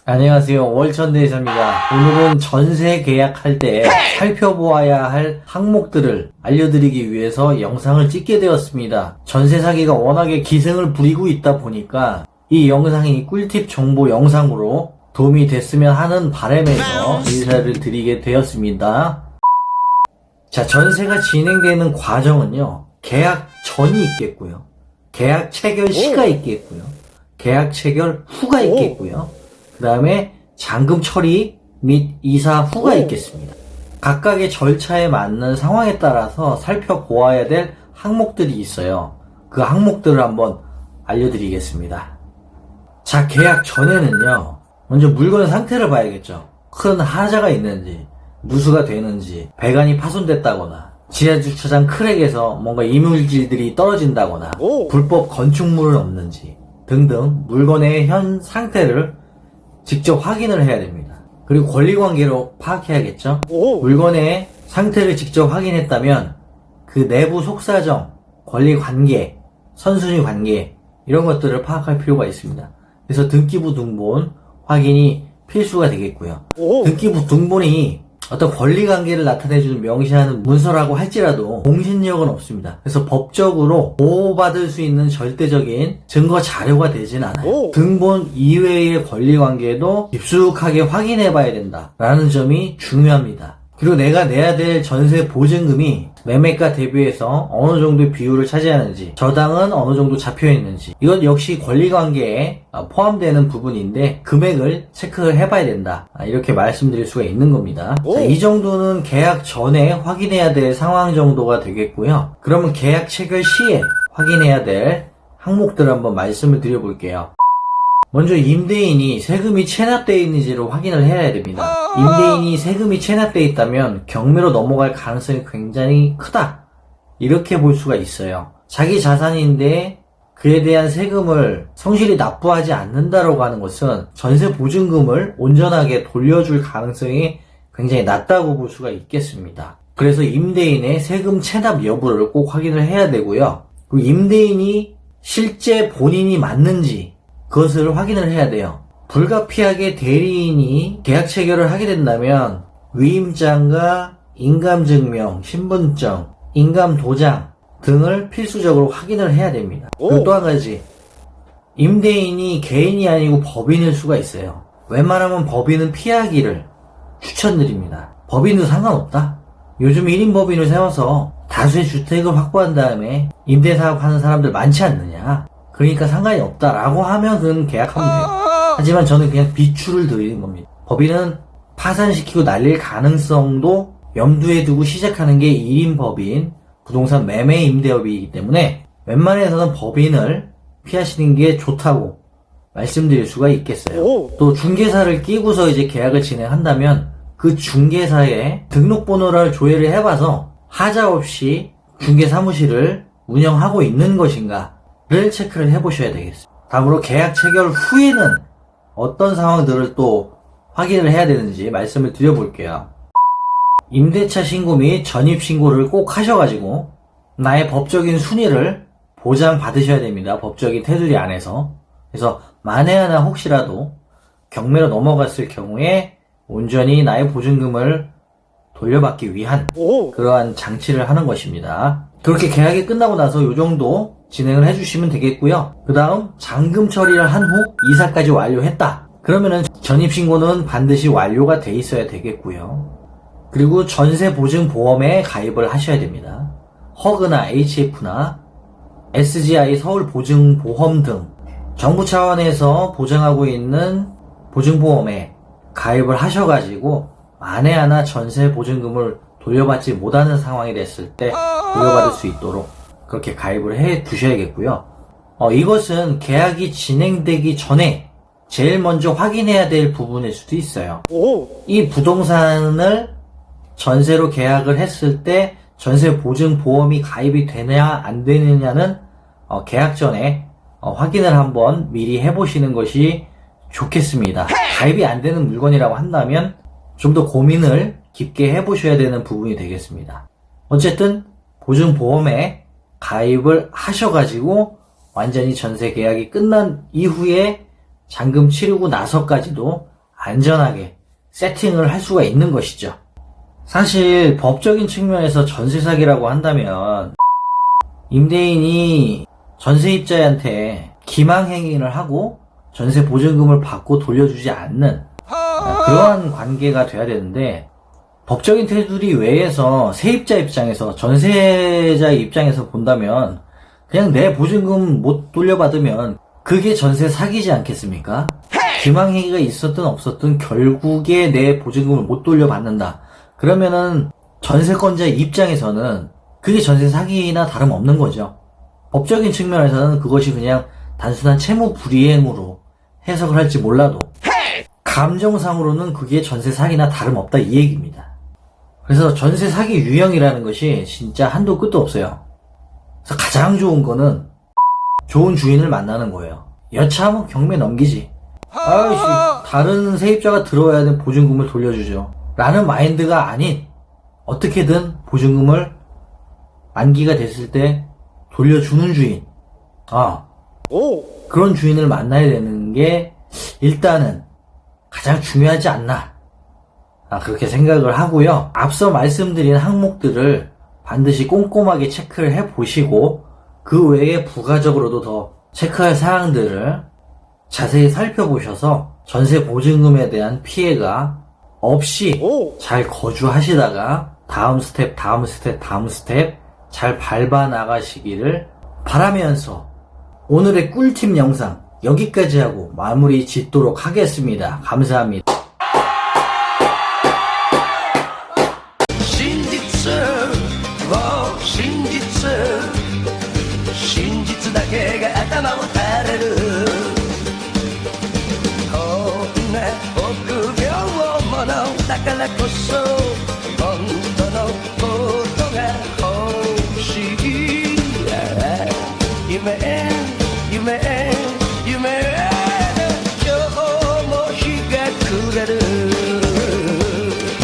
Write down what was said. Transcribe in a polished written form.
안녕하세요, 월천대에서입니다. 오늘은 전세 계약할 때 살펴보아야 할 항목들을 알려드리기 위해서 영상을 찍게 되었습니다. 전세 사기가 워낙에 기승을 부리고 있다 보니까 이 영상이 꿀팁 정보 영상으로 도움이 됐으면 하는 바람에서 인사를 드리게 되었습니다. 자, 전세가 진행되는 과정은요, 계약 전이 있겠고요, 계약 체결 시가 있겠고요, 계약 체결 후가 있겠고요, 그 다음에 잔금 처리 및 이사 후가 있겠습니다. 각각의 절차에 맞는 상황에 따라서 살펴보아야 될 항목들이 있어요. 그 항목들을 한번 알려드리겠습니다. 자, 계약 전에는요, 먼저 물건 상태를 봐야겠죠. 큰 하자가 있는지, 누수가 되는지, 배관이 파손됐다거나, 지하주차장 크랙에서 뭔가 이물질들이 떨어진다거나, 불법 건축물은 없는지 등등 물건의 현 상태를 직접 확인을 해야 됩니다. 그리고 권리관계로 파악해야겠죠. 물건의 상태를 직접 확인했다면 그 내부 속사정, 권리관계, 선순위 관계 이런 것들을 파악할 필요가 있습니다. 그래서 등기부 등본 확인이 필수가 되겠고요. 등기부 등본이 어떤 권리관계를 나타내주는 명시하는 문서라고 할지라도 공신력은 없습니다. 그래서 법적으로 보호받을 수 있는 절대적인 증거 자료가 되진 않아요. 등본 이외의 권리관계도 깊숙하게 확인해 봐야 된다라는 점이 중요합니다. 그리고 내가 내야 될 전세 보증금이 매매가 대비해서 어느 정도의 비율을 차지하는지, 저당은 어느 정도 잡혀 있는지, 이건 역시 권리관계에 포함되는 부분인데 금액을 체크를 해봐야 된다, 이렇게 말씀드릴 수가 있는 겁니다. 자, 이 정도는 계약 전에 확인해야 될 상황 정도가 되겠고요. 그러면 계약 체결 시에 확인해야 될 항목들을 한번 말씀을 드려볼게요. 먼저 임대인이 세금이 체납되어 있는지를 확인을 해야 됩니다. 임대인이 세금이 체납되어 있다면 경매로 넘어갈 가능성이 굉장히 크다, 이렇게 볼 수가 있어요. 자기 자산인데 그에 대한 세금을 성실히 납부하지 않는다라고 하는 것은 전세 보증금을 온전하게 돌려줄 가능성이 굉장히 낮다고 볼 수가 있겠습니다. 그래서 임대인의 세금 체납 여부를 꼭 확인을 해야 되고요. 그리고 임대인이 실제 본인이 맞는지 그것을 확인을 해야 돼요. 불가피하게 대리인이 계약 체결을 하게 된다면 위임장과 인감증명, 신분증, 인감도장 등을 필수적으로 확인을 해야 됩니다. 그리고 또 한 가지, 임대인이 개인이 아니고 법인일 수가 있어요. 웬만하면 법인은 피하기를 추천드립니다. 법인도 상관없다. 요즘 1인 법인을 세워서 다수의 주택을 확보한 다음에 임대사업 하는 사람들 많지 않느냐, 그러니까 상관이 없다라고 하면 그건 계약하면 돼요. 하지만 저는 그냥 비추를 드리는 겁니다. 법인은 파산시키고 날릴 가능성도 염두에 두고 시작하는 게 1인 법인, 부동산 매매 임대업이기 때문에 웬만해서는 법인을 피하시는 게 좋다고 말씀드릴 수가 있겠어요. 또 중개사를 끼고서 이제 계약을 진행한다면 그 중개사의 등록번호를 조회를 해봐서 하자 없이 중개사무실을 운영하고 있는 것인가 를 체크를 해보셔야 되겠습니다. 다음으로 계약 체결 후에는 어떤 상황들을 또 확인을 해야 되는지 말씀을 드려볼게요. 임대차 신고 및 전입 신고를 꼭 하셔가지고 나의 법적인 순위를 보장받으셔야 됩니다. 법적인 테두리 안에서. 그래서 만에 하나 혹시라도 경매로 넘어갔을 경우에 온전히 나의 보증금을 돌려받기 위한 그러한 장치를 하는 것입니다. 그렇게 계약이 끝나고 나서 이 정도 진행을 해주시면 되겠고요. 그 다음 잔금 처리를 한 후 이사까지 완료했다, 그러면은 전입신고는 반드시 완료가 돼 있어야 되겠고요. 그리고 전세보증보험에 가입을 하셔야 됩니다. 허그나 HF나 SGI 서울보증보험 등 정부 차원에서 보장하고 있는 보증보험에 가입을 하셔가지고 만에 하나 전세보증금을 돌려받지 못하는 상황이 됐을 때 돌려받을 수 있도록 그렇게 가입을 해 두셔야겠고요. 이것은 계약이 진행되기 전에 제일 먼저 확인해야 될 부분일 수도 있어요. 이 부동산을 전세로 계약을 했을 때 전세 보증 보험이 가입이 되냐 안 되느냐는 계약 전에 확인을 한번 미리 해보시는 것이 좋겠습니다. 가입이 안 되는 물건이라고 한다면 좀 더 고민을 깊게 해보셔야 되는 부분이 되겠습니다. 어쨌든 보증보험에 가입을 하셔가지고 완전히 전세 계약이 끝난 이후에 잔금 치르고 나서까지도 안전하게 세팅을 할 수가 있는 것이죠. 사실 법적인 측면에서 전세 사기라고 한다면 임대인이 전세입자한테 기망행위를 하고 전세 보증금을 받고 돌려주지 않는 그러한 관계가 돼야 되는데, 법적인 테두리 외에서 세입자 입장에서, 전세자 입장에서 본다면 그냥 내 보증금 못 돌려받으면 그게 전세 사기지 않겠습니까? 기망행위가 있었든 없었든 결국에 내 보증금을 못 돌려받는다. 그러면은 전세권자 입장에서는 그게 전세 사기나 다름없는 거죠. 법적인 측면에서는 그것이 그냥 단순한 채무 불이행으로 해석을 할지 몰라도 감정상으로는 그게 전세 사기나 다름없다 이 얘기입니다. 그래서 전세 사기 유형이라는 것이 진짜 한도 끝도 없어요. 그래서 가장 좋은 거는 좋은 주인을 만나는 거예요. 여차하면 경매 넘기지. 아이씨, 다른 세입자가 들어와야 된 보증금을 돌려주죠. 라는 마인드가 아닌, 어떻게든 보증금을 만기가 됐을 때 돌려주는 주인. 그런 주인을 만나야 되는 게 일단은 가장 중요하지 않나. 그렇게 생각을 하고요. 앞서 말씀드린 항목들을 반드시 꼼꼼하게 체크를 해보시고 그 외에 부가적으로도 더 체크할 사항들을 자세히 살펴보셔서 전세 보증금에 대한 피해가 없이 잘 거주하시다가 다음 스텝 잘 밟아 나가시기를 바라면서 오늘의 꿀팁 영상 여기까지 하고 마무리 짓도록 하겠습니다. 감사합니다. 真実だけが頭を垂れるこんな臆病者だからこそ本当のことが欲しい夢